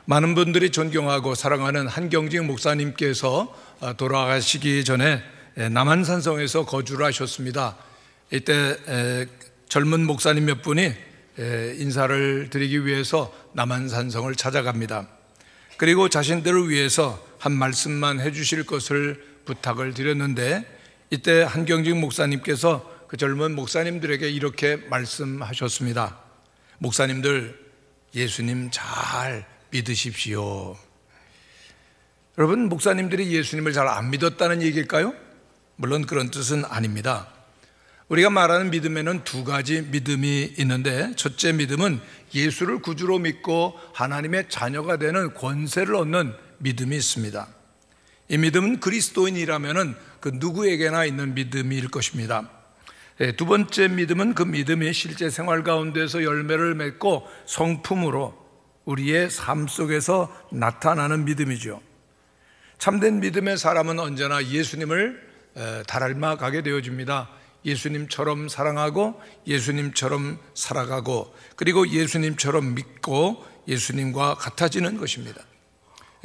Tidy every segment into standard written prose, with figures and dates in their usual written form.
많은 분들이 존경하고 사랑하는 한경직 목사님께서 돌아가시기 전에 남한산성에서 거주를 하셨습니다. 이때 젊은 목사님 몇 분이 인사를 드리기 위해서 남한산성을 찾아갑니다. 그리고 자신들을 위해서 한 말씀만 해주실 것을 부탁을 드렸는데, 이때 한경직 목사님께서 그 젊은 목사님들에게 이렇게 말씀하셨습니다. 목사님들, 예수님 잘 믿으십시오. 여러분, 목사님들이 예수님을 잘 안 믿었다는 얘기일까요? 물론 그런 뜻은 아닙니다. 우리가 말하는 믿음에는 두 가지 믿음이 있는데, 첫째 믿음은 예수를 구주로 믿고 하나님의 자녀가 되는 권세를 얻는 믿음이 있습니다. 이 믿음은 그리스도인이라면 그 누구에게나 있는 믿음일 것입니다. 두 번째 믿음은 그 믿음이 실제 생활 가운데서 열매를 맺고 성품으로 우리의 삶 속에서 나타나는 믿음이죠. 참된 믿음의 사람은 언제나 예수님을 닮아가게 되어집니다. 예수님처럼 사랑하고 예수님처럼 살아가고, 그리고 예수님처럼 믿고 예수님과 같아지는 것입니다.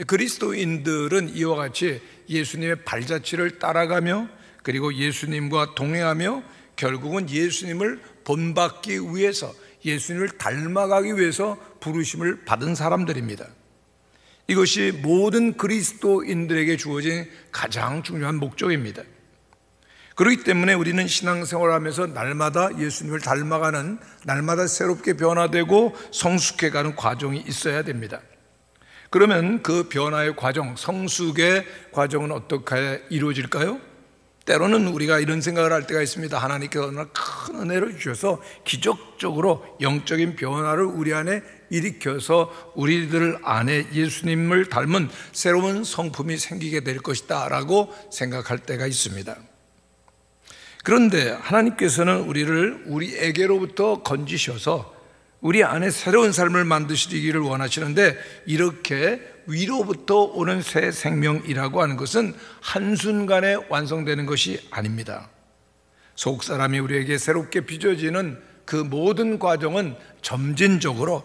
그리스도인들은 이와 같이 예수님의 발자취를 따라가며, 그리고 예수님과 동행하며 결국은 예수님을 본받기 위해서, 예수님을 닮아가기 위해서 부르심을 받은 사람들입니다. 이것이 모든 그리스도인들에게 주어진 가장 중요한 목적입니다. 그렇기 때문에 우리는 신앙생활하면서 날마다 예수님을 닮아가는, 날마다 새롭게 변화되고 성숙해가는 과정이 있어야 됩니다. 그러면 그 변화의 과정, 성숙의 과정은 어떻게 이루어질까요? 때로는 우리가 이런 생각을 할 때가 있습니다. 하나님께서 얼마나 큰 은혜를 주셔서 기적적으로 영적인 변화를 우리 안에 일으켜서 우리들 안에 예수님을 닮은 새로운 성품이 생기게 될 것이다 라고 생각할 때가 있습니다. 그런데 하나님께서는 우리에게로부터 건지셔서 우리 안에 새로운 삶을 만드시기를 원하시는데, 이렇게 위로부터 오는 새 생명이라고 하는 것은 한순간에 완성되는 것이 아닙니다. 속사람이 우리에게 새롭게 빚어지는 그 모든 과정은 점진적으로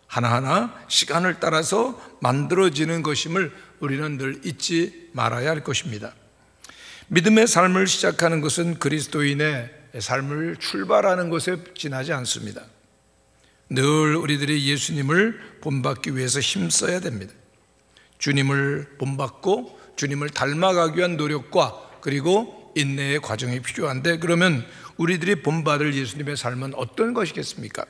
하나하나 시간을 따라서 만들어지는 것임을 우리는 늘 잊지 말아야 할 것입니다. 믿음의 삶을 시작하는 것은 그리스도인의 삶을 출발하는 것에 지나지 않습니다. 늘 우리들이 예수님을 본받기 위해서 힘써야 됩니다. 주님을 본받고 주님을 닮아가기 위한 노력과 그리고 인내의 과정이 필요한데, 그러면 우리들이 본받을 예수님의 삶은 어떤 것이겠습니까?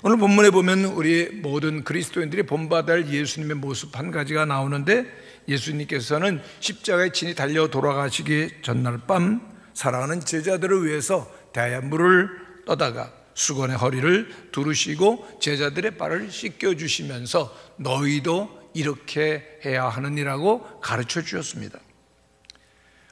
오늘 본문에 보면 우리 모든 그리스도인들이 본받을 예수님의 모습 한 가지가 나오는데, 예수님께서는 십자가에 친히 달려 돌아가시기 전날 밤 사랑하는 제자들을 위해서 대야물을 떠다가 수건의 허리를 두르시고 제자들의 발을 씻겨주시면서 너희도 이렇게 해야 하느니라고 가르쳐 주셨습니다.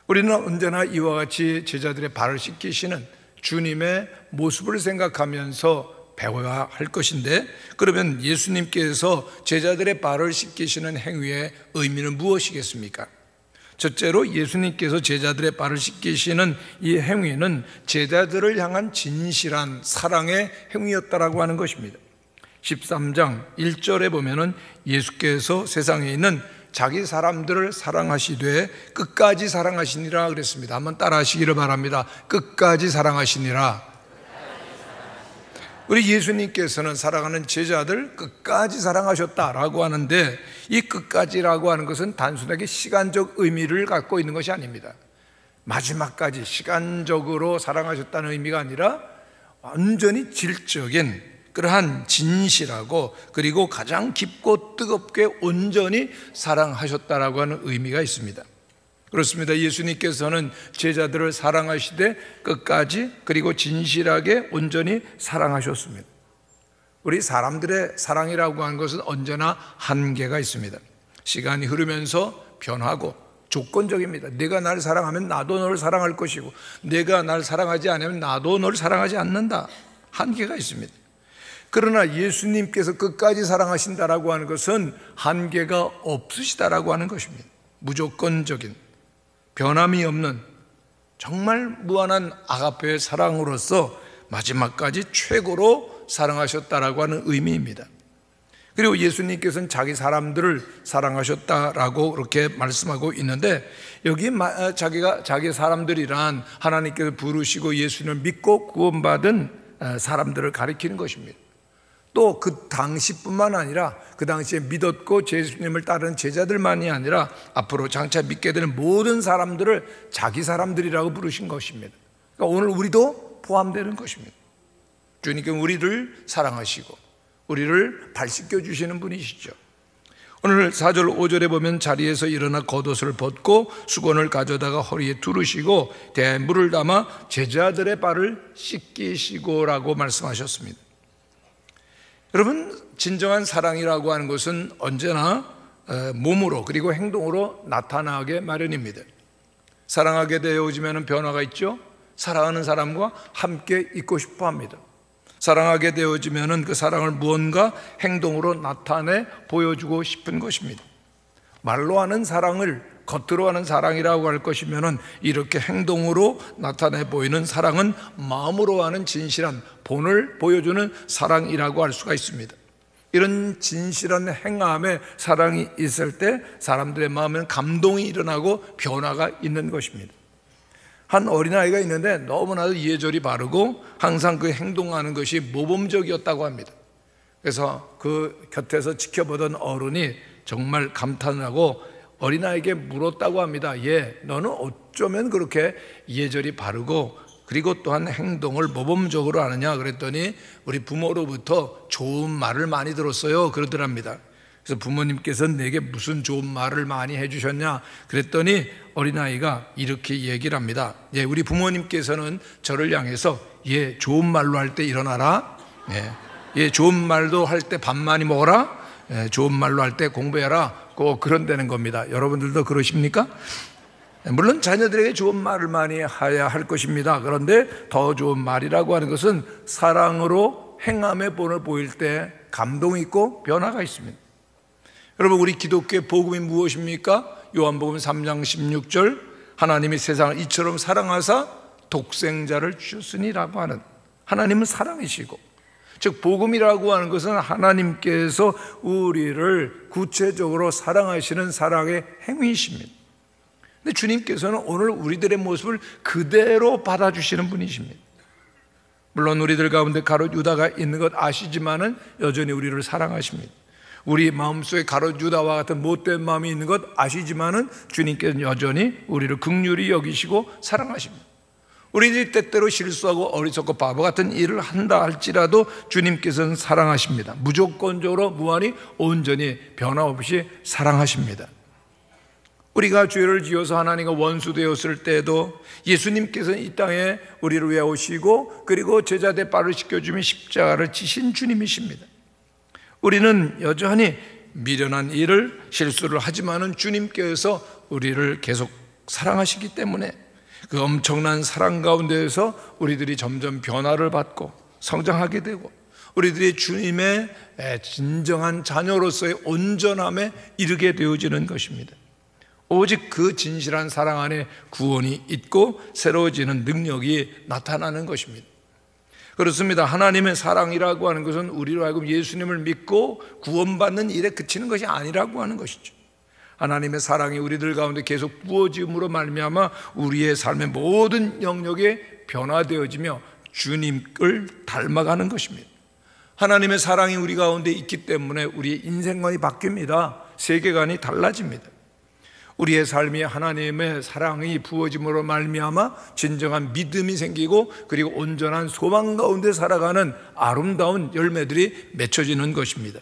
우리는 언제나 이와 같이 제자들의 발을 씻기시는 주님의 모습을 생각하면서 배워야 할 것인데, 그러면 예수님께서 제자들의 발을 씻기시는 행위의 의미는 무엇이겠습니까? 첫째로 예수님께서 제자들의 발을 씻기시는 이 행위는 제자들을 향한 진실한 사랑의 행위였다라고 하는 것입니다. 13장 1절에 보면은 예수께서 세상에 있는 자기 사람들을 사랑하시되 끝까지 사랑하시니라 그랬습니다. 한번 따라 하시기를 바랍니다. 끝까지 사랑하시니라. 우리 예수님께서는 사랑하는 제자들 끝까지 사랑하셨다라고 하는데, 이 끝까지라고 하는 것은 단순하게 시간적 의미를 갖고 있는 것이 아닙니다. 마지막까지 시간적으로 사랑하셨다는 의미가 아니라 완전히 질적인 그러한 진실하고 그리고 가장 깊고 뜨겁게 온전히 사랑하셨다라고 하는 의미가 있습니다. 그렇습니다. 예수님께서는 제자들을 사랑하시되 끝까지 그리고 진실하게 온전히 사랑하셨습니다. 우리 사람들의 사랑이라고 하는 것은 언제나 한계가 있습니다. 시간이 흐르면서 변하고 조건적입니다. 내가 날 사랑하면 나도 너를 사랑할 것이고, 내가 날 사랑하지 않으면 나도 너를 사랑하지 않는다. 한계가 있습니다. 그러나 예수님께서 끝까지 사랑하신다라고 하는 것은 한계가 없으시다라고 하는 것입니다. 무조건적인, 변함이 없는 정말 무한한 아가페의 사랑으로서 마지막까지 최고로 사랑하셨다라고 하는 의미입니다. 그리고 예수님께서는 자기 사람들을 사랑하셨다라고 그렇게 말씀하고 있는데, 여기 자기 사람들이란 하나님께서 부르시고 예수님을 믿고 구원받은 사람들을 가리키는 것입니다. 또 그 당시뿐만 아니라 그 당시에 믿었고 예수님을 따르는 제자들만이 아니라 앞으로 장차 믿게 되는 모든 사람들을 자기 사람들이라고 부르신 것입니다. 그러니까 오늘 우리도 포함되는 것입니다. 주님께서 우리를 사랑하시고 우리를 발씻겨 주시는 분이시죠. 오늘 4절 5절에 보면 자리에서 일어나 겉옷을 벗고 수건을 가져다가 허리에 두르시고 대야에 물을 담아 제자들의 발을 씻기시고라고 말씀하셨습니다. 여러분, 진정한 사랑이라고 하는 것은 언제나 몸으로 그리고 행동으로 나타나게 마련입니다. 사랑하게 되어지면 변화가 있죠. 사랑하는 사람과 함께 있고 싶어 합니다. 사랑하게 되어지면 그 사랑을 무언가 행동으로 나타내 보여주고 싶은 것입니다. 말로 하는 사랑을 겉으로 하는 사랑이라고 할 것이면 이렇게 행동으로 나타내 보이는 사랑은 마음으로 하는 진실한 본을 보여주는 사랑이라고 할 수가 있습니다. 이런 진실한 행함에 사랑이 있을 때 사람들의 마음에는 감동이 일어나고 변화가 있는 것입니다. 한 어린아이가 있는데 너무나도 예절이 바르고 항상 그 행동하는 것이 모범적이었다고 합니다. 그래서 그 곁에서 지켜보던 어른이 정말 감탄을 하고 어린아이에게 물었다고 합니다. 너는 어쩌면 그렇게 예절이 바르고 그리고 또한 행동을 모범적으로 하느냐 그랬더니 우리 부모로부터 좋은 말을 많이 들었어요 그러더랍니다. 그래서 부모님께서는 내게 무슨 좋은 말을 많이 해주셨냐 그랬더니 어린아이가 이렇게 얘기를 합니다. 우리 부모님께서는 저를 향해서 좋은 말로 할 때 일어나라, 좋은 말도 할 때 밥 많이 먹어라, 좋은 말로 할 때 공부해라, 꼭 그런다는 겁니다. 여러분들도 그러십니까? 물론 자녀들에게 좋은 말을 많이 해야 할 것입니다. 그런데 더 좋은 말이라고 하는 것은 사랑으로 행함의 본을 보일 때 감동이 있고 변화가 있습니다. 여러분, 우리 기독교의 복음이 무엇입니까? 요한복음 3장 16절 하나님이 세상을 이처럼 사랑하사 독생자를 주셨으니라고 하는, 하나님은 사랑이시고, 즉 복음이라고 하는 것은 하나님께서 우리를 구체적으로 사랑하시는 사랑의 행위이십니다. 근데 주님께서는 오늘 우리들의 모습을 그대로 받아주시는 분이십니다. 물론 우리들 가운데 가룟 유다가 있는 것 아시지만은 여전히 우리를 사랑하십니다. 우리 마음속에 가룟 유다와 같은 못된 마음이 있는 것 아시지만은 주님께서는 여전히 우리를 긍휼히 여기시고 사랑하십니다. 우리들이 때때로 실수하고 어리석고 바보 같은 일을 한다 할지라도 주님께서는 사랑하십니다. 무조건적으로 무한히 온전히 변화없이 사랑하십니다. 우리가 죄를 지어서 하나님과 원수되었을 때도 예수님께서는 이 땅에 우리를 위해 오시고 그리고 제자들의 발을 씻겨주며 십자가를 지신 주님이십니다. 우리는 여전히 미련한 일을 실수를 하지만은 주님께서 우리를 계속 사랑하시기 때문에 그 엄청난 사랑 가운데에서 우리들이 점점 변화를 받고 성장하게 되고 우리들이 주님의 진정한 자녀로서의 온전함에 이르게 되어지는 것입니다. 오직 그 진실한 사랑 안에 구원이 있고 새로워지는 능력이 나타나는 것입니다. 그렇습니다. 하나님의 사랑이라고 하는 것은 우리로 하여금 예수님을 믿고 구원받는 일에 그치는 것이 아니라고 하는 것이죠. 하나님의 사랑이 우리들 가운데 계속 부어짐으로 말미암아 우리의 삶의 모든 영역에 변화되어지며 주님을 닮아가는 것입니다. 하나님의 사랑이 우리 가운데 있기 때문에 우리의 인생관이 바뀝니다. 세계관이 달라집니다. 우리의 삶이 하나님의 사랑이 부어짐으로 말미암아 진정한 믿음이 생기고 그리고 온전한 소망 가운데 살아가는 아름다운 열매들이 맺혀지는 것입니다.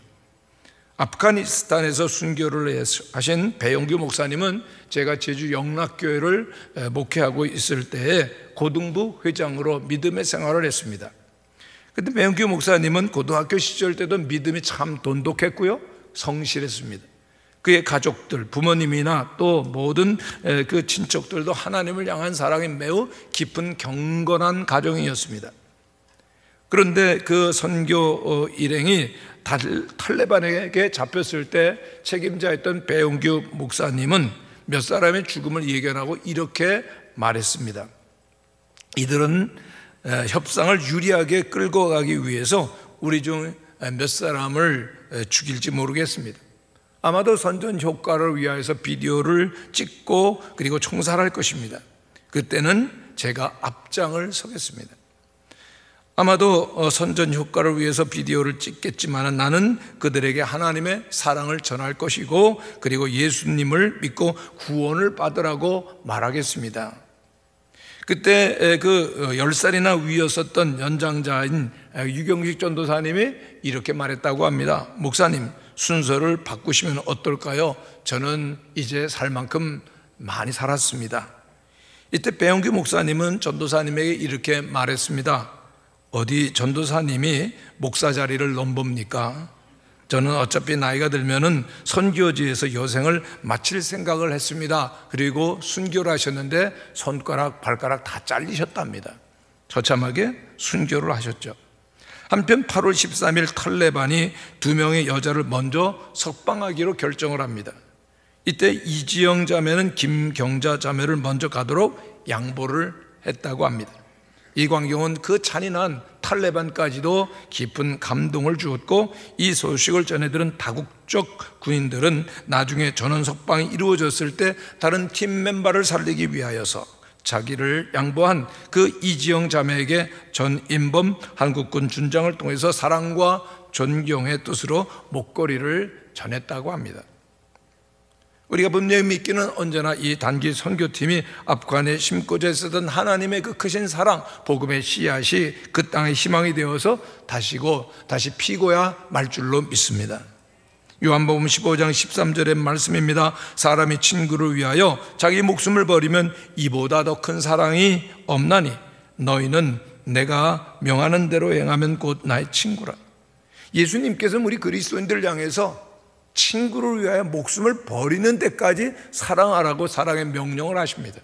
아프가니스탄에서 순교를 하신 배용규 목사님은 제가 제주 영락교회를 목회하고 있을 때에 고등부 회장으로 믿음의 생활을 했습니다. 그런데 배용규 목사님은 고등학교 시절 때도 믿음이 참 돈독했고요, 성실했습니다. 그의 가족들, 부모님이나 또 모든 그 친척들도 하나님을 향한 사랑이 매우 깊은 경건한 가정이었습니다. 그런데 그 선교 일행이 탈레반에게 잡혔을 때 책임자였던 배용규 목사님은 몇 사람의 죽음을 예견하고 이렇게 말했습니다. 이들은 협상을 유리하게 끌고 가기 위해서 우리 중 몇 사람을 죽일지 모르겠습니다. 아마도 선전 효과를 위하여서 비디오를 찍고 그리고 총살할 것입니다. 그때는 제가 앞장을 서겠습니다. 아마도 선전 효과를 위해서 비디오를 찍겠지만 나는 그들에게 하나님의 사랑을 전할 것이고 그리고 예수님을 믿고 구원을 받으라고 말하겠습니다. 그때 그 10살이나 위였었던 연장자인 유경식 전도사님이 이렇게 말했다고 합니다. 목사님, 순서를 바꾸시면 어떨까요? 저는 이제 살 만큼 많이 살았습니다. 이때 배영규 목사님은 전도사님에게 이렇게 말했습니다. 어디 전도사님이 목사 자리를 넘봅니까? 저는 어차피 나이가 들면은 선교지에서 여생을 마칠 생각을 했습니다. 그리고 순교를 하셨는데 손가락, 발가락 다 잘리셨답니다. 처참하게 순교를 하셨죠. 한편 8월 13일 탈레반이 2명의 여자를 먼저 석방하기로 결정을 합니다. 이때 이지영 자매는 김경자 자매를 먼저 가도록 양보를 했다고 합니다. 이 광경은 그 잔인한 탈레반까지도 깊은 감동을 주었고 이 소식을 전해들은 다국적 군인들은 나중에 전원 석방이 이루어졌을 때 다른 팀 멤버를 살리기 위하여서 자기를 양보한 그 이지영 자매에게 전인범 한국군 준장을 통해서 사랑과 존경의 뜻으로 목걸이를 전했다고 합니다. 우리가 분명히 믿기는 언제나 이 단기 선교팀이 아프간에 심고자 있었던 하나님의 그 크신 사랑, 복음의 씨앗이 그 땅의 희망이 되어서 다시 피고야 말 줄로 믿습니다. 요한복음 15장 13절의 말씀입니다. 사람이 친구를 위하여 자기 목숨을 버리면 이보다 더 큰 사랑이 없나니 너희는 내가 명하는 대로 행하면 곧 나의 친구라. 예수님께서는 우리 그리스도인들 향해서 친구를 위하여 목숨을 버리는 데까지 사랑하라고 사랑의 명령을 하십니다.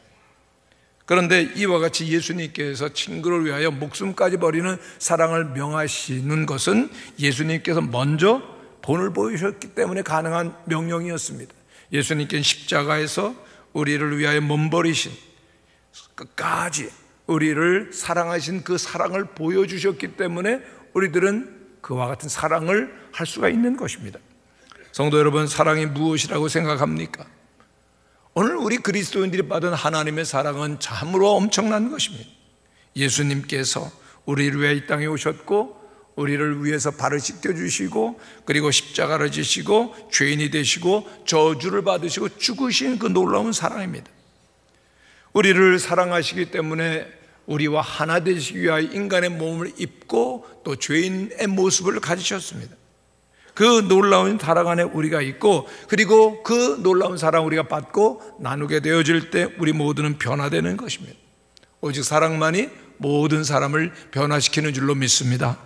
그런데 이와 같이 예수님께서 친구를 위하여 목숨까지 버리는 사랑을 명하시는 것은 예수님께서 먼저 본을 보이셨기 때문에 가능한 명령이었습니다. 예수님께서는 십자가에서 우리를 위하여 몸 버리신 끝까지 우리를 사랑하신 그 사랑을 보여주셨기 때문에 우리들은 그와 같은 사랑을 할 수가 있는 것입니다. 성도 여러분, 사랑이 무엇이라고 생각합니까? 오늘 우리 그리스도인들이 받은 하나님의 사랑은 참으로 엄청난 것입니다. 예수님께서 우리를 위해 이 땅에 오셨고 우리를 위해서 발을 씻겨주시고 그리고 십자가를 지시고 죄인이 되시고 저주를 받으시고 죽으신 그 놀라운 사랑입니다. 우리를 사랑하시기 때문에 우리와 하나 되시기 위하여 인간의 몸을 입고 또 죄인의 모습을 가지셨습니다. 그 놀라운 사랑 안에 우리가 있고 그리고 그 놀라운 사랑 우리가 받고 나누게 되어질 때 우리 모두는 변화되는 것입니다. 오직 사랑만이 모든 사람을 변화시키는 줄로 믿습니다.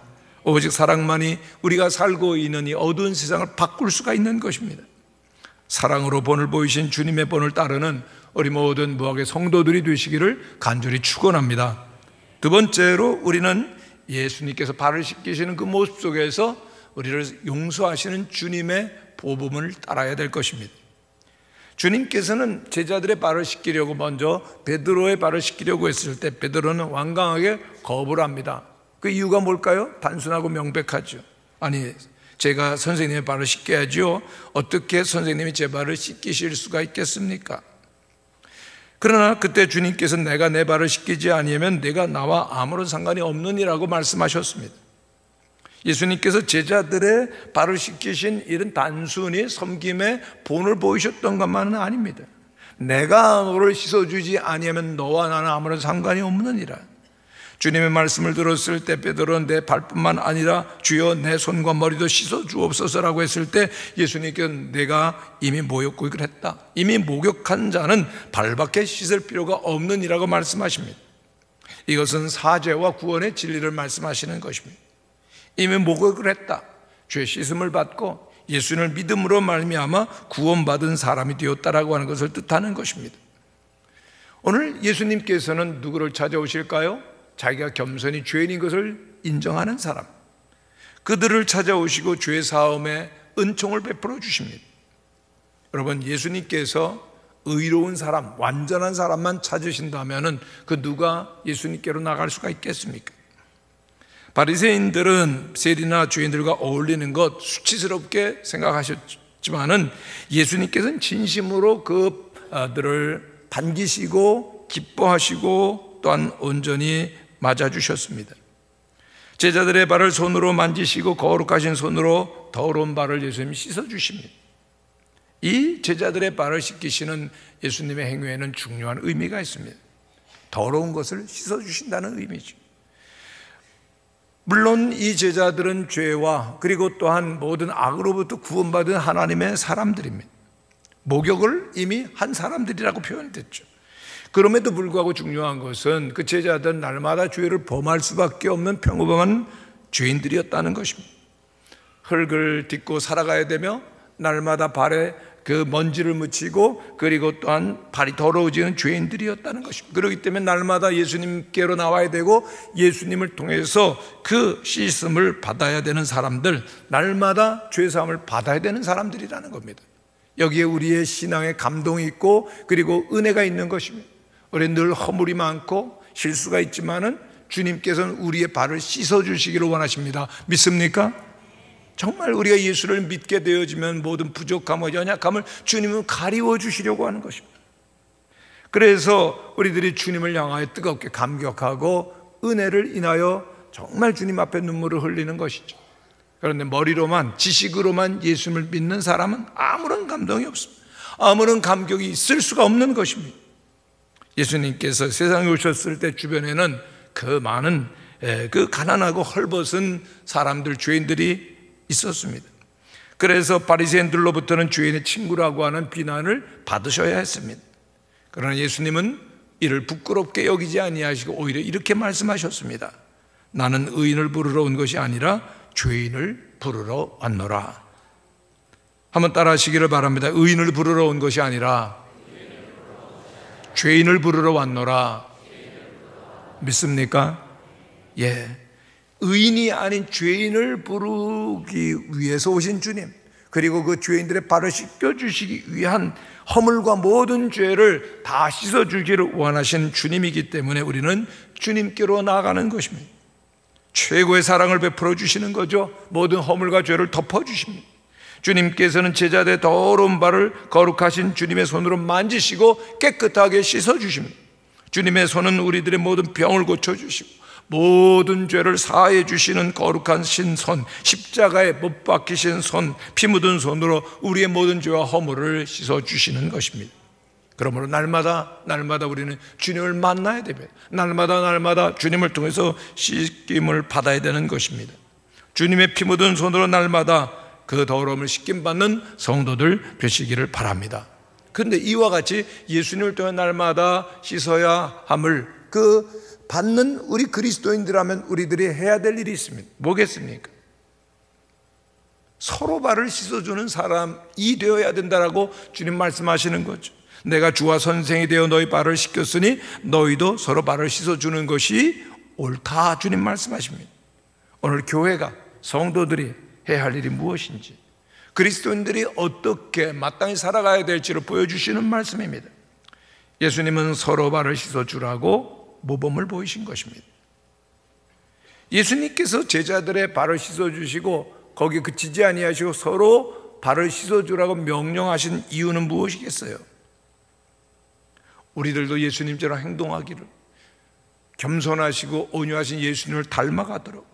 오직 사랑만이 우리가 살고 있는 이 어두운 세상을 바꿀 수가 있는 것입니다. 사랑으로 본을 보이신 주님의 본을 따르는 우리 모든 무학의 성도들이 되시기를 간절히 축원합니다. 두 번째로 우리는 예수님께서 발을 씻기시는 그 모습 속에서 우리를 용서하시는 주님의 보복을 따라야 될 것입니다. 주님께서는 제자들의 발을 씻기려고 먼저 베드로의 발을 씻기려고 했을 때 베드로는 완강하게 거부를 합니다. 그 이유가 뭘까요? 단순하고 명백하죠. 아니, 제가 선생님의 발을 씻겨야죠. 어떻게 선생님이 제 발을 씻기실 수가 있겠습니까? 그러나 그때 주님께서 내가 내 발을 씻기지 아니하면 내가 나와 아무런 상관이 없느니라고 말씀하셨습니다. 예수님께서 제자들의 발을 씻기신 일은 단순히 섬김의 본을 보이셨던 것만은 아닙니다. 내가 너를 씻어주지 아니하면 너와 나는 아무런 상관이 없느니라. 주님의 말씀을 들었을 때 베드로는 내 발뿐만 아니라 주여 내 손과 머리도 씻어주옵소서라고 했을 때 예수님께서 내가 이미 모욕을 했다. 이미 목욕한 자는 발밖에 씻을 필요가 없느니라고 말씀하십니다. 이것은 사죄와 구원의 진리를 말씀하시는 것입니다. 이미 목욕을 했다. 죄 씻음을 받고 예수님을 믿음으로 말미암아 구원받은 사람이 되었다라고 하는 것을 뜻하는 것입니다. 오늘 예수님께서는 누구를 찾아오실까요? 자기가 겸손히 죄인인 것을 인정하는 사람, 그들을 찾아오시고 죄 사함에 은총을 베풀어 주십니다. 여러분, 예수님께서 의로운 사람, 완전한 사람만 찾으신다면 그 누가 예수님께로 나갈 수가 있겠습니까? 바리새인들은 세리나 죄인들과 어울리는 것 수치스럽게 생각하셨지만은 예수님께서는 진심으로 그들을 반기시고 기뻐하시고 또한 온전히 맞아주셨습니다. 제자들의 발을 손으로 만지시고 거룩하신 손으로 더러운 발을 예수님이 씻어주십니다. 이 제자들의 발을 씻기시는 예수님의 행위에는 중요한 의미가 있습니다. 더러운 것을 씻어주신다는 의미죠. 물론 이 제자들은 죄와 그리고 또한 모든 악으로부터 구원받은 하나님의 사람들입니다. 목욕을 이미 한 사람들이라고 표현됐죠. 그럼에도 불구하고 중요한 것은 그 제자들은 날마다 죄를 범할 수밖에 없는 평범한 죄인들이었다는 것입니다. 흙을 딛고 살아가야 되며 날마다 발에 그 먼지를 묻히고 그리고 또한 발이 더러워지는 죄인들이었다는 것입니다. 그렇기 때문에 날마다 예수님께로 나와야 되고 예수님을 통해서 그 씻음을 받아야 되는 사람들, 날마다 죄사함을 받아야 되는 사람들이라는 겁니다. 여기에 우리의 신앙에 감동이 있고 그리고 은혜가 있는 것입니다. 우리 늘 허물이 많고 실수가 있지만은 주님께서는 우리의 발을 씻어주시기를 원하십니다. 믿습니까? 정말 우리가 예수를 믿게 되어지면 모든 부족함과 연약함을 주님은 가리워 주시려고 하는 것입니다. 그래서 우리들이 주님을 향하여 뜨겁게 감격하고 은혜를 인하여 정말 주님 앞에 눈물을 흘리는 것이죠. 그런데 머리로만 지식으로만 예수님을 믿는 사람은 아무런 감동이 없습니다. 아무런 감격이 있을 수가 없는 것입니다. 예수님께서 세상에 오셨을 때 주변에는 그 많은 그 가난하고 헐벗은 사람들, 죄인들이 있었습니다. 그래서 바리새인들로부터는 죄인의 친구라고 하는 비난을 받으셔야 했습니다. 그러나 예수님은 이를 부끄럽게 여기지 아니하시고 오히려 이렇게 말씀하셨습니다. 나는 의인을 부르러 온 것이 아니라 죄인을 부르러 왔노라. 한번 따라 하시기를 바랍니다. 의인을 부르러 온 것이 아니라 죄인을 부르러 왔노라. 믿습니까? 예. 의인이 아닌 죄인을 부르기 위해서 오신 주님, 그리고 그 죄인들의 발을 씻겨주시기 위한 허물과 모든 죄를 다 씻어주기를 원하신 주님이기 때문에 우리는 주님께로 나아가는 것입니다. 최고의 사랑을 베풀어 주시는 거죠. 모든 허물과 죄를 덮어주십니다. 주님께서는 제자들의 더러운 발을 거룩하신 주님의 손으로 만지시고 깨끗하게 씻어주십니다. 주님의 손은 우리들의 모든 병을 고쳐주시고 모든 죄를 사해 주시는 거룩하신 손, 십자가에 못 박히신 손, 피 묻은 손으로 우리의 모든 죄와 허물을 씻어주시는 것입니다. 그러므로 날마다 우리는 주님을 만나야 됩니다. 날마다 주님을 통해서 씻김을 받아야 되는 것입니다. 주님의 피 묻은 손으로 날마다 그 더러움을 씻김받는 성도들 되시기를 바랍니다. 그런데 이와 같이 예수님을 통해 날마다 씻어야 함을 받는 우리 그리스도인들하면 우리들이 해야 될 일이 있습니다. 뭐겠습니까? 서로 발을 씻어주는 사람이 되어야 된다라고 주님 말씀하시는 거죠. 내가 주와 선생이 되어 너희 발을 씻겼으니 너희도 서로 발을 씻어주는 것이 옳다, 주님 말씀하십니다. 오늘 교회가, 성도들이 해야 할 일이 무엇인지, 그리스도인들이 어떻게 마땅히 살아가야 될지를 보여주시는 말씀입니다. 예수님은 서로 발을 씻어주라고 모범을 보이신 것입니다. 예수님께서 제자들의 발을 씻어주시고 거기 그치지 아니하시고 서로 발을 씻어주라고 명령하신 이유는 무엇이겠어요? 우리들도 예수님처럼 행동하기를, 겸손하시고 온유하신 예수님을 닮아가도록,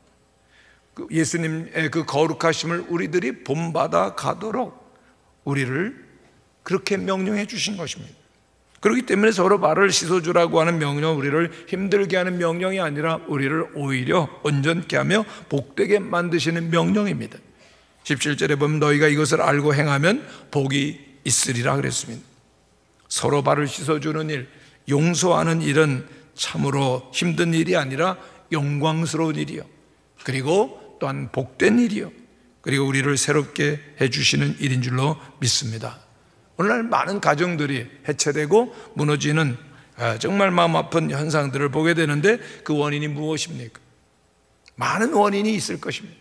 예수님의 그 거룩하심을 우리들이 본받아 가도록 우리를 그렇게 명령해 주신 것입니다. 그렇기 때문에 서로 발을 씻어주라고 하는 명령은 우리를 힘들게 하는 명령이 아니라 우리를 오히려 온전케 하며 복되게 만드시는 명령입니다. 17절에 보면 너희가 이것을 알고 행하면 복이 있으리라 그랬습니다. 서로 발을 씻어주는 일, 용서하는 일은 참으로 힘든 일이 아니라 영광스러운 일이요, 그리고 또한 복된 일이요, 그리고 우리를 새롭게 해주시는 일인 줄로 믿습니다. 오늘날 많은 가정들이 해체되고 무너지는 정말 마음 아픈 현상들을 보게 되는데 그 원인이 무엇입니까? 많은 원인이 있을 것입니다.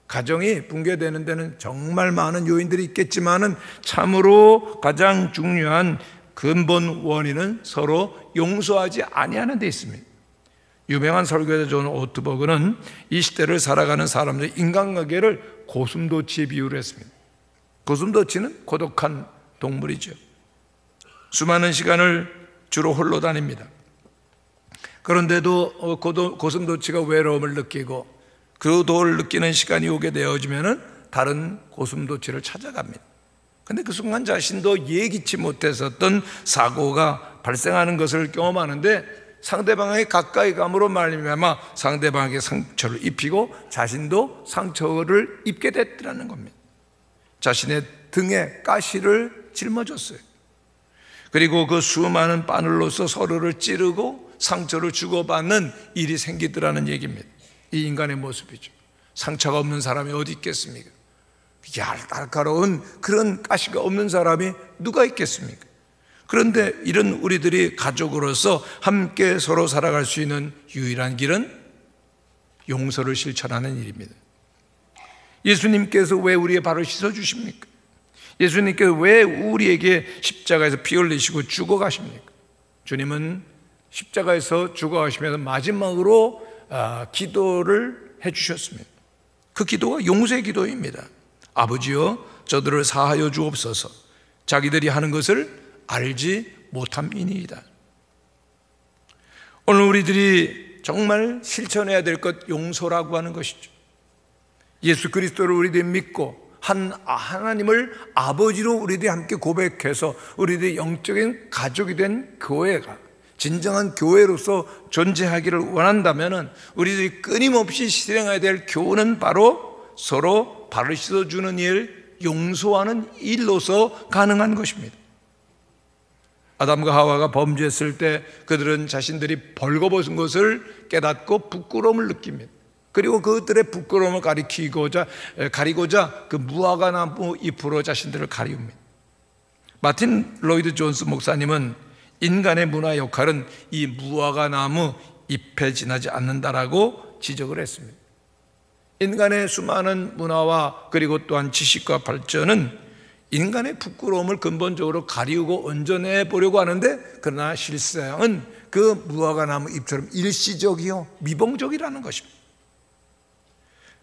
가정이 붕괴되는 데는 정말 많은 요인들이 있겠지만은 참으로 가장 중요한 근본 원인은 서로 용서하지 아니하는 데 있습니다. 유명한 설교자 존 오트버그는 이 시대를 살아가는 사람들의 인간관계를 고슴도치에 비유를 했습니다. 고슴도치는 고독한 동물이죠. 수많은 시간을 주로 홀로 다닙니다. 그런데도 고슴도치가 외로움을 느끼고 그 도를 느끼는 시간이 오게 되어지면 다른 고슴도치를 찾아갑니다. 근데 그 순간 자신도 예기치 못했었던 사고가 발생하는 것을 경험하는데 상대방에게 가까이 감으로 말미암아 상대방에게 상처를 입히고 자신도 상처를 입게 됐다는 겁니다. 자신의 등에 가시를 짊어졌어요. 그리고 그 수많은 바늘로서 서로를 찌르고 상처를 주고받는 일이 생기더라는 얘기입니다. 이 인간의 모습이죠. 상처가 없는 사람이 어디 있겠습니까? 날카로운 그런 가시가 없는 사람이 누가 있겠습니까? 그런데 이런 우리들이 가족으로서 함께 서로 살아갈 수 있는 유일한 길은 용서를 실천하는 일입니다. 예수님께서 왜 우리의 발을 씻어주십니까? 예수님께서 왜 우리에게 십자가에서 피 흘리시고 죽어가십니까? 주님은 십자가에서 죽어가시면서 마지막으로 기도를 해주셨습니다. 그 기도가 용서의 기도입니다. 아버지여 저들을 사하여 주옵소서. 자기들이 하는 것을 알지 못함이니이다. 오늘 우리들이 정말 실천해야 될 것, 용서라고 하는 것이죠. 예수 그리스도를 우리들이 믿고 하나님을 아버지로 우리들이 함께 고백해서 우리들이 영적인 가족이 된 교회가 진정한 교회로서 존재하기를 원한다면 우리들이 끊임없이 실행해야 될 교훈은 바로 서로 발을 씻어주는 일, 용서하는 일로서 가능한 것입니다. 아담과 하와가 범죄했을 때 그들은 자신들이 벌거벗은 것을 깨닫고 부끄러움을 느낍니다. 그리고 그들의 부끄러움을 가리고자 그 무화과 나무 잎으로 자신들을 가리웁니다. 마틴 로이드 존스 목사님은 인간의 문화 역할은 이 무화과 나무 잎에 지나지 않는다라고 지적을 했습니다. 인간의 수많은 문화와 그리고 또한 지식과 발전은 인간의 부끄러움을 근본적으로 가리우고 얹어내 보려고 하는데, 그러나 실상은 그 무화과 나무 잎처럼 일시적이요 미봉적이라는 것입니다.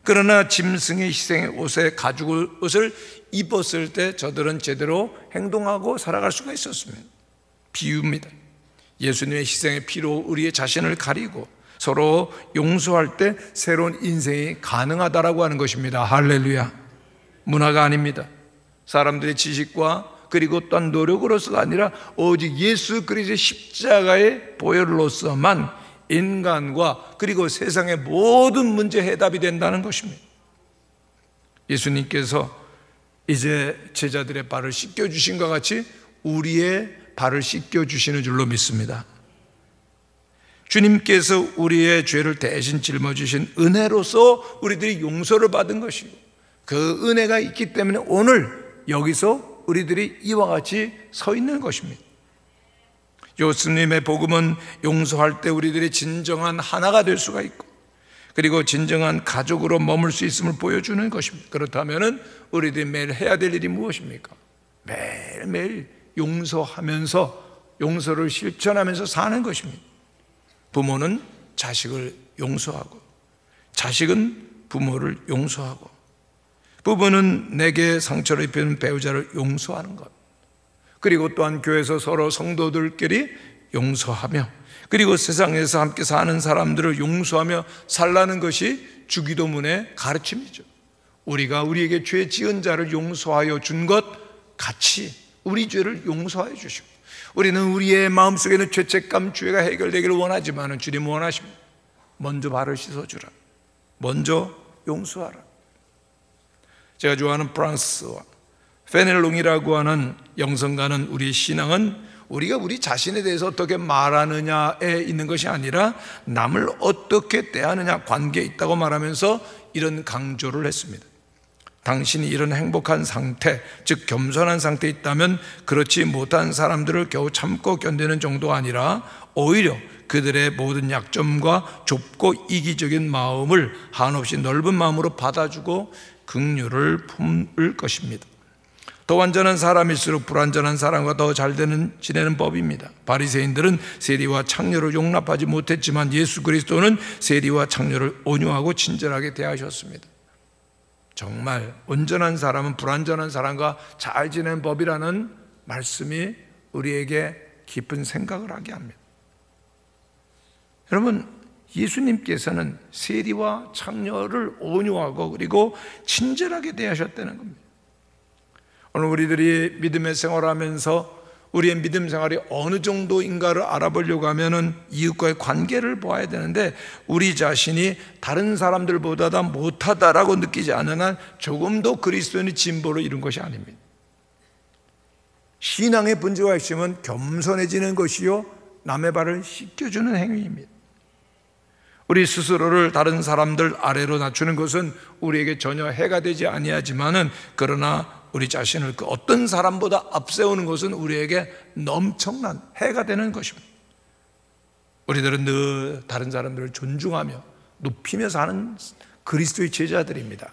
그러나 짐승의 희생의 옷에 가죽 옷을 입었을 때 저들은 제대로 행동하고 살아갈 수가 있었습니다. 비유입니다. 예수님의 희생의 피로 우리의 자신을 가리고 서로 용서할 때 새로운 인생이 가능하다라고 하는 것입니다. 할렐루야. 문화가 아닙니다. 사람들의 지식과 그리고 또한 노력으로서가 아니라 오직 예수 그리스도의 십자가의 보혈로서만 인간과 그리고 세상의 모든 문제 해답이 된다는 것입니다. 예수님께서 이제 제자들의 발을 씻겨주신 것 같이 우리의 발을 씻겨주시는 줄로 믿습니다. 주님께서 우리의 죄를 대신 짊어지신 은혜로서 우리들이 용서를 받은 것이고, 그 은혜가 있기 때문에 오늘 여기서 우리들이 이와 같이 서 있는 것입니다. 예수님의 복음은 용서할 때 우리들이 진정한 하나가 될 수가 있고, 그리고 진정한 가족으로 머물 수 있음을 보여주는 것입니다. 그렇다면 우리들이 매일 해야 될 일이 무엇입니까? 매일매일 용서하면서, 용서를 실천하면서 사는 것입니다. 부모는 자식을 용서하고, 자식은 부모를 용서하고, 부부는 내게 상처를 입히는 배우자를 용서하는 것, 그리고 또한 교회에서 서로 성도들끼리 용서하며, 그리고 세상에서 함께 사는 사람들을 용서하며 살라는 것이 주기도문의 가르침이죠. 우리가 우리에게 죄 지은 자를 용서하여 준 것 같이 우리 죄를 용서하여 주시고, 우리는 우리의 마음속에는 죄책감, 죄가 해결되기를 원하지만 주님은 원하십니다. 먼저 발을 씻어주라. 먼저 용서하라. 제가 좋아하는 프랑스와 페넬롱이라고 하는 영성가는 우리의 신앙은 우리가 우리 자신에 대해서 어떻게 말하느냐에 있는 것이 아니라 남을 어떻게 대하느냐 관계에 있다고 말하면서 이런 강조를 했습니다. 당신이 이런 행복한 상태, 즉 겸손한 상태에 있다면 그렇지 못한 사람들을 겨우 참고 견디는 정도가 아니라 오히려 그들의 모든 약점과 좁고 이기적인 마음을 한없이 넓은 마음으로 받아주고 긍휼을 품을 것입니다. 더 완전한 사람일수록 불완전한 사람과 더 잘 지내는 법입니다. 바리새인들은 세리와 창녀를 용납하지 못했지만 예수 그리스도는 세리와 창녀를 온유하고 친절하게 대하셨습니다. 정말 온전한 사람은 불완전한 사람과 잘 지내는 법이라는 말씀이 우리에게 깊은 생각을 하게 합니다. 여러분, 예수님께서는 세리와 창녀를 온유하고 그리고 친절하게 대하셨다는 겁니다. 오늘 우리들이 믿음의 생활을 하면서 우리의 믿음 생활이 어느 정도인가를 알아보려고 하면은 이웃과의 관계를 보아야 되는데, 우리 자신이 다른 사람들보다 다 못하다라고 느끼지 않는 한 조금도 그리스도인의 진보를 이룬 것이 아닙니다. 신앙의 본질과 핵심은 겸손해지는 것이요 남의 발을 씻겨주는 행위입니다. 우리 스스로를 다른 사람들 아래로 낮추는 것은 우리에게 전혀 해가 되지 아니하지만은, 그러나 우리 자신을 그 어떤 사람보다 앞세우는 것은 우리에게 엄청난 해가 되는 것입니다. 우리들은 늘 다른 사람들을 존중하며 높이며 사는 그리스도의 제자들입니다.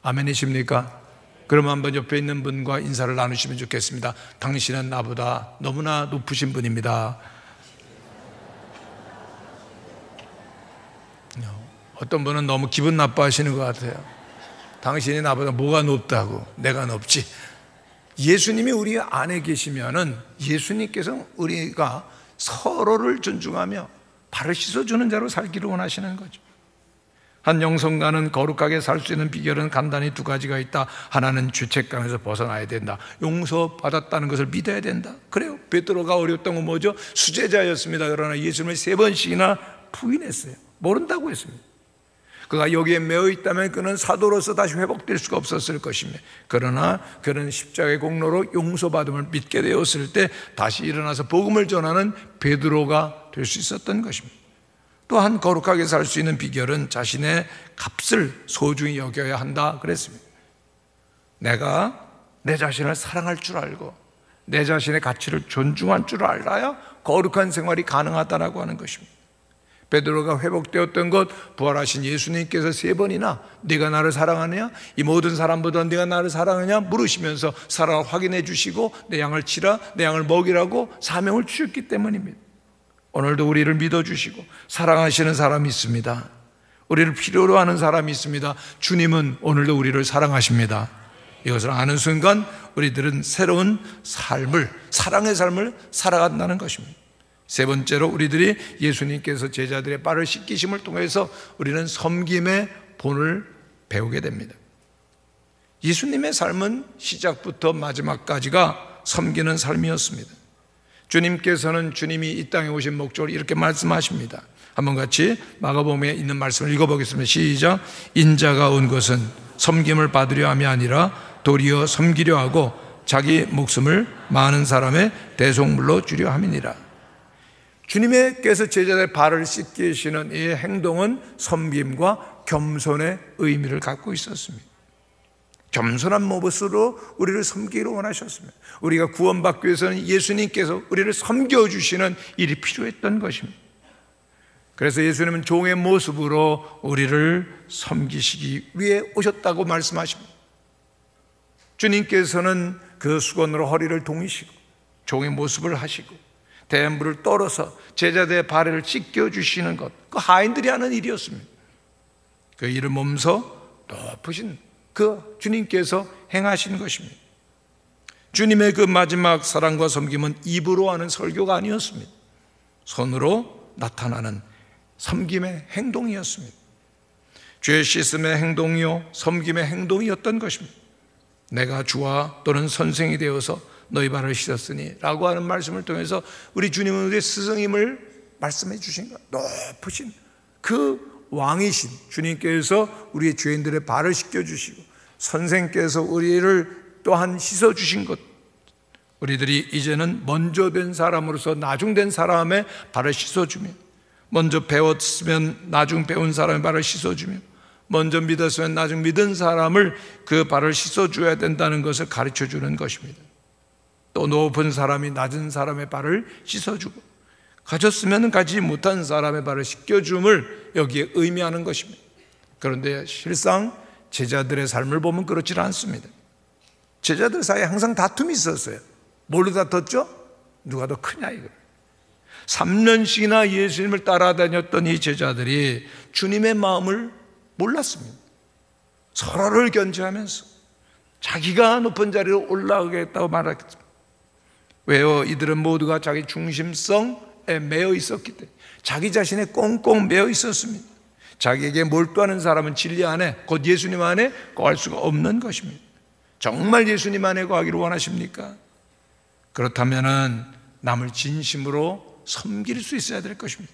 아멘이십니까? 그러면 한번 옆에 있는 분과 인사를 나누시면 좋겠습니다. 당신은 나보다 너무나 높으신 분입니다. 어떤 분은 너무 기분 나빠하시는 것 같아요. 당신이 나보다 뭐가 높다고, 내가 높지. 예수님이 우리 안에 계시면은 예수님께서 우리가 서로를 존중하며 발을 씻어주는 자로 살기를 원하시는 거죠. 한 영성가는 거룩하게 살 수 있는 비결은 간단히 두 가지가 있다. 하나는 죄책감에서 벗어나야 된다. 용서받았다는 것을 믿어야 된다. 그래요. 베드로가 어려웠던 건 뭐죠? 수제자였습니다. 그러나 예수님을 3번씩이나 부인했어요. 모른다고 했습니다. 그가 여기에 매어 있다면 그는 사도로서 다시 회복될 수가 없었을 것입니다. 그러나 그는 십자가의 공로로 용서받음을 믿게 되었을 때 다시 일어나서 복음을 전하는 베드로가 될 수 있었던 것입니다. 또한 거룩하게 살 수 있는 비결은 자신의 값을 소중히 여겨야 한다 그랬습니다. 내가 내 자신을 사랑할 줄 알고 내 자신의 가치를 존중할 줄 알아야 거룩한 생활이 가능하다라고 하는 것입니다. 베드로가 회복되었던 것, 부활하신 예수님께서 3번이나 네가 나를 사랑하느냐? 이 모든 사람보다 네가 나를 사랑하느냐? 물으시면서 사랑을 확인해 주시고 내 양을 치라, 내 양을 먹이라고 사명을 주셨기 때문입니다. 오늘도 우리를 믿어주시고 사랑하시는 사람이 있습니다. 우리를 필요로 하는 사람이 있습니다. 주님은 오늘도 우리를 사랑하십니다. 이것을 아는 순간 우리들은 새로운 삶을, 사랑의 삶을 살아간다는 것입니다. 세 번째로 우리들이 예수님께서 제자들의 발을 씻기심을 통해서 우리는 섬김의 본을 배우게 됩니다. 예수님의 삶은 시작부터 마지막까지가 섬기는 삶이었습니다. 주님께서는 주님이 이 땅에 오신 목적을 이렇게 말씀하십니다. 한번 같이 마가복음에 있는 말씀을 읽어보겠습니다. 시작. 인자가 온 것은 섬김을 받으려 함이 아니라 도리어 섬기려 하고 자기 목숨을 많은 사람의 대속물로 주려 함이니라. 주님께서 제자들의 발을 씻기시는 이 행동은 섬김과 겸손의 의미를 갖고 있었습니다. 겸손한 모습으로 우리를 섬기기를 원하셨습니다. 우리가 구원받기 위해서는 예수님께서 우리를 섬겨주시는 일이 필요했던 것입니다. 그래서 예수님은 종의 모습으로 우리를 섬기시기 위해 오셨다고 말씀하십니다. 주님께서는 그 수건으로 허리를 동이시고 종의 모습을 하시고 대물을 떨어서 제자들의 발을 씻겨주시는 것, 그 하인들이 하는 일이었습니다. 그 일을 몸소 높으신 그 주님께서 행하신 것입니다. 주님의 그 마지막 사랑과 섬김은 입으로 하는 설교가 아니었습니다. 손으로 나타나는 섬김의 행동이었습니다. 죄 씻음의 행동이요 섬김의 행동이었던 것입니다. 내가 주와 또는 선생이 되어서 너희 발을 씻었으니 라고 하는 말씀을 통해서 우리 주님은 우리의 스승임을 말씀해 주신 것, 높으신 그 왕이신 주님께서 우리의 죄인들의 발을 씻겨주시고 선생께서 우리를 또한 씻어주신 것, 우리들이 이제는 먼저 된 사람으로서 나중된 사람의 발을 씻어주며, 먼저 배웠으면 나중 배운 사람의 발을 씻어주며, 먼저 믿었으면 나중 믿은 사람을 그 발을 씻어줘야 된다는 것을 가르쳐주는 것입니다. 또 높은 사람이 낮은 사람의 발을 씻어주고 가졌으면 가지지 못한 사람의 발을 씻겨줌을 여기에 의미하는 것입니다. 그런데 실상 제자들의 삶을 보면 그렇지 않습니다. 제자들 사이에 항상 다툼이 있었어요. 뭘로 다퉜죠? 누가 더 크냐 이거. 3년씩이나 예수님을 따라다녔던 이 제자들이 주님의 마음을 몰랐습니다. 서로를 견제하면서 자기가 높은 자리로 올라가겠다고 말하겠습니다. 왜요? 이들은 모두가 자기 중심성에 매여 있었기 때문에, 자기 자신에 꽁꽁 매여 있었습니다. 자기에게 몰두하는 사람은 진리 안에, 곧 예수님 안에 거할 수가 없는 것입니다. 정말 예수님 안에 거하기를 원하십니까? 그렇다면 남을 진심으로 섬길 수 있어야 될 것입니다.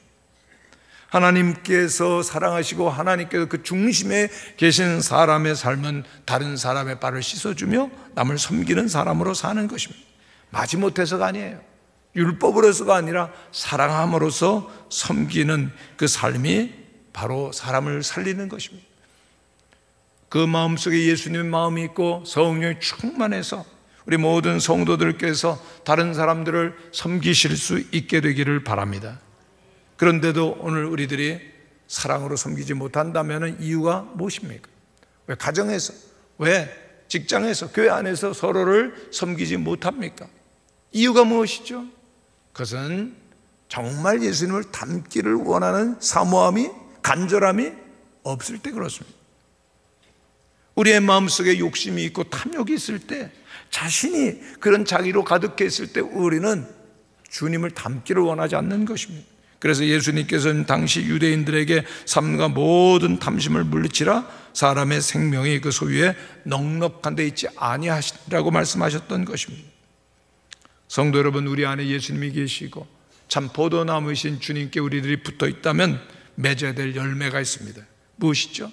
하나님께서 사랑하시고 하나님께서 그 중심에 계신 사람의 삶은 다른 사람의 발을 씻어주며 남을 섬기는 사람으로 사는 것입니다. 마지못해서가 아니에요. 율법으로서가 아니라 사랑함으로써 섬기는 그 삶이 바로 사람을 살리는 것입니다. 그 마음속에 예수님의 마음이 있고 성령이 충만해서 우리 모든 성도들께서 다른 사람들을 섬기실 수 있게 되기를 바랍니다. 그런데도 오늘 우리들이 사랑으로 섬기지 못한다면 이유가 무엇입니까? 왜 가정에서, 왜 직장에서, 교회 안에서 서로를 섬기지 못합니까? 이유가 무엇이죠? 그것은 정말 예수님을 닮기를 원하는 사모함이, 간절함이 없을 때 그렇습니다. 우리의 마음속에 욕심이 있고 탐욕이 있을 때, 자신이 그런 자기로 가득해 있을 때 우리는 주님을 닮기를 원하지 않는 것입니다. 그래서 예수님께서는 당시 유대인들에게 삶과 모든 탐심을 물리치라 사람의 생명이 그 소유에 넉넉한 데 있지 아니하시라고 말씀하셨던 것입니다. 성도 여러분, 우리 안에 예수님이 계시고 참 포도나무이신 주님께 우리들이 붙어 있다면 맺어야 될 열매가 있습니다. 무엇이죠?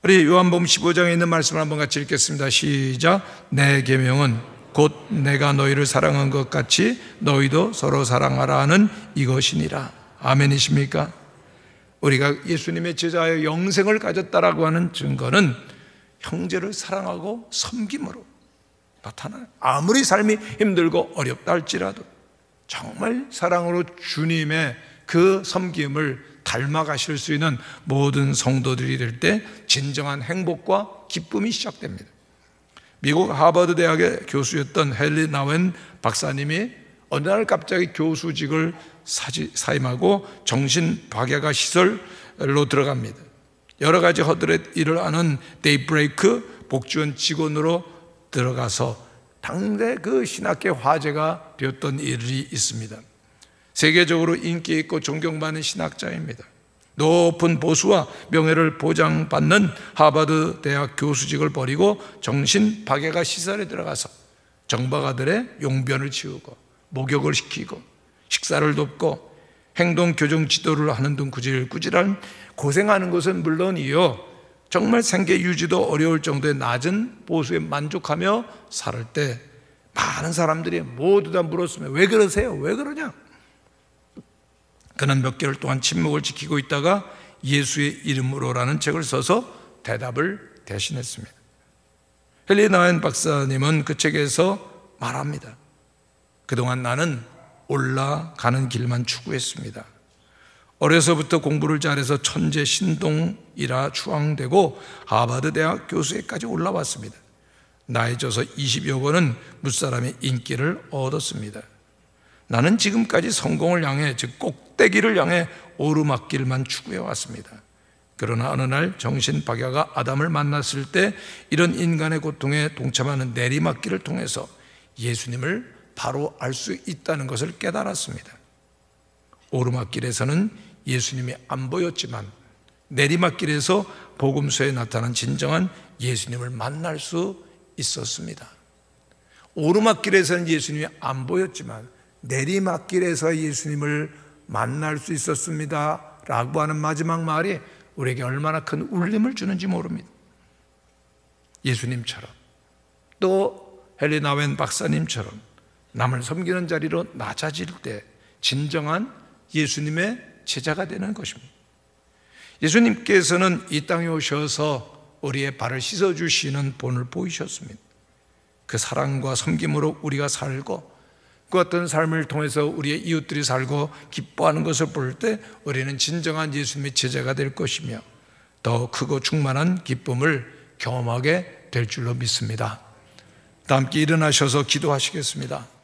우리 요한복음 15장에 있는 말씀을 한번 같이 읽겠습니다. 시작. 내 계명은 곧 내가 너희를 사랑한 것 같이 너희도 서로 사랑하라 하는 이것이니라. 아멘이십니까? 우리가 예수님의 제자의 영생을 가졌다라고 하는 증거는 형제를 사랑하고 섬김으로 나타나요. 아무리 삶이 힘들고 어렵다 할지라도 정말 사랑으로 주님의 그 섬김을 닮아가실 수 있는 모든 성도들이 될 때 진정한 행복과 기쁨이 시작됩니다. 미국 하버드 대학의 교수였던 헨리 나웬 박사님이 어느 날 갑자기 교수직을 사임하고 정신박약아 시설로 들어갑니다. 여러 가지 허드렛 일을 하는 데이브레이크 복지원 직원으로 들어가서 당대 그 신학계 화제가 되었던 일이 있습니다. 세계적으로 인기 있고 존경받는 신학자입니다. 높은 보수와 명예를 보장받는 하버드 대학 교수직을 버리고 정신박약아 시설에 들어가서 정박아들의 용변을 치우고 목욕을 시키고 식사를 돕고 행동교정 지도를 하는 등 구질구질한 고생하는 것은 물론이요, 정말 생계 유지도 어려울 정도의 낮은 보수에 만족하며 살 때 많은 사람들이 모두 다 물었으면 왜 그러세요? 왜 그러냐? 그는 몇 개월 동안 침묵을 지키고 있다가 예수의 이름으로라는 책을 써서 대답을 대신했습니다. 헨리 나웬 박사님은 그 책에서 말합니다. 그동안 나는 올라가는 길만 추구했습니다. 어려서부터 공부를 잘해서 천재 신동이라 추앙되고 하버드 대학 교수에까지 올라왔습니다. 나이져서 20여 권은 무사람의 인기를 얻었습니다. 나는 지금까지 성공을 향해, 즉 꼭대기를 향해 오르막길만 추구해 왔습니다. 그러나 어느 날 정신박약아 아담을 만났을 때 이런 인간의 고통에 동참하는 내리막길을 통해서 예수님을 바로 알 수 있다는 것을 깨달았습니다. 오르막길에서는 예수님이 안 보였지만 내리막길에서 복음서에 나타난 진정한 예수님을 만날 수 있었습니다. 오르막길에서는 예수님이 안 보였지만 내리막길에서 예수님을 만날 수 있었습니다 라고 하는 마지막 말이 우리에게 얼마나 큰 울림을 주는지 모릅니다. 예수님처럼, 또 헨리 나웬 박사님처럼 남을 섬기는 자리로 낮아질 때 진정한 예수님의 제자가 되는 것입니다. 예수님께서는 이 땅에 오셔서 우리의 발을 씻어주시는 본을 보이셨습니다. 그 사랑과 섬김으로 우리가 살고 그 어떤 삶을 통해서 우리의 이웃들이 살고 기뻐하는 것을 볼 때 우리는 진정한 예수님의 제자가 될 것이며 더 크고 충만한 기쁨을 경험하게 될 줄로 믿습니다. 다 함께 일어나셔서 기도하시겠습니다.